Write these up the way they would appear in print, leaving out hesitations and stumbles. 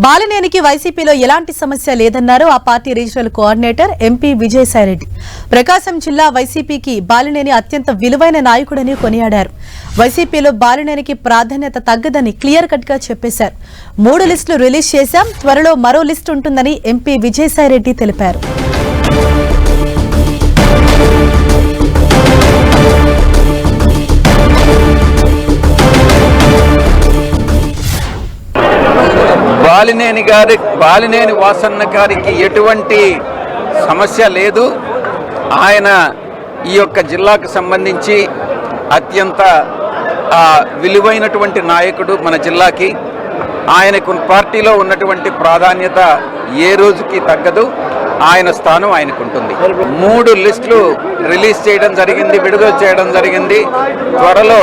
బాలినేనికి వైసీపీలో ఎలాంటి సమస్య లేదన్నారు ఆ పార్టీ regional coordinator MP Vijayasai Reddy. Prakasam జిల్లా వైసీపీకి బాలినేని అత్యంత విలువైన నాయకుడని కొనియాడారు. వైసీపీలో బాలినేనికి ప్రాధాన్యత తగ్గదని క్లియర్ కట్ గా చెప్పేశారు. 3 లిస్టులు రిలీజ్ చేశాం, త్వరలో మరో లిస్టు ఉంటుందని ఎంపీ విజయసాయిరెడ్డి తెలిపారు. బాలినేని వాసన్న గారికి ఎటువంటి సమస్య లేదు. ఆయన ఈ యొక్క జిల్లాకు సంబంధించి అత్యంత విలువైనటువంటి నాయకుడు మన జిల్లాకి. ఆయనకు పార్టీలో ఉన్నటువంటి ప్రాధాన్యత ఏ రోజుకి తగ్గదు. ఆయన స్థానం ఆయనకుంటుంది. 3 లిస్టులు రిలీజ్ చేయడం జరిగింది, విడుదల చేయడం జరిగింది. త్వరలో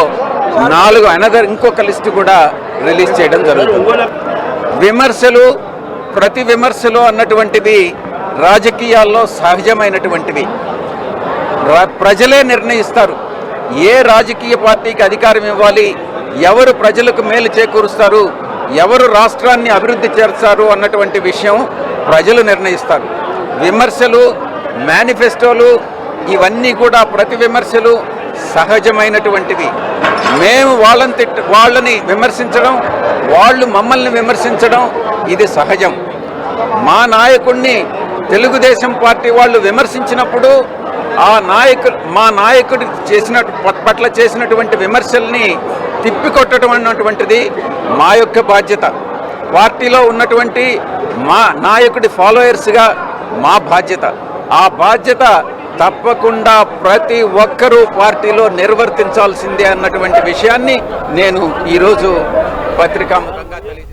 4 ఇంకొక లిస్టు కూడా రిలీజ్ చేయడం జరుగుతుంది. ప్రతి విమర్శలు అన్నటువంటివి రాజకీయాల్లో సహజమైనటువంటివి. ప్రజలే నిర్ణయిస్తారు ఏ రాజకీయ పార్టీకి అధికారం ఇవ్వాలి, ఎవరు ప్రజలకు మేలు చేకూరుస్తారు, ఎవరు రాష్ట్రాన్ని అభివృద్ధి చేస్తారు అన్నటువంటి విషయం ప్రజలు నిర్ణయిస్తారు. విమర్శలు, మేనిఫెస్టోలు ఇవన్నీ కూడా ప్రతి విమర్శలు సహజమైనటువంటివి. మేము వాళ్ళని విమర్శించడం, వాళ్ళు మమ్మల్ని విమర్శించడం ఇది సహజం. మా నాయకుడిని తెలుగుదేశం పార్టీ వాళ్ళు విమర్శించినప్పుడు మా నాయకుడి పట్ల చేసినటువంటి విమర్శల్ని తిప్పికొట్టడం అన్నటువంటిది మా యొక్క బాధ్యత. పార్టీలో ఉన్నటువంటి మా నాయకుడి ఫాలోయర్స్గా మా బాధ్యత. ఆ బాధ్యత తప్పకుండా ప్రతి ఒక్కరూ పార్టీలో నిర్వర్తించాల్సిందే అన్నటువంటి విషయాన్ని నేను ఈరోజు పత్రికాముఖంగా తెలియజేస్తాను.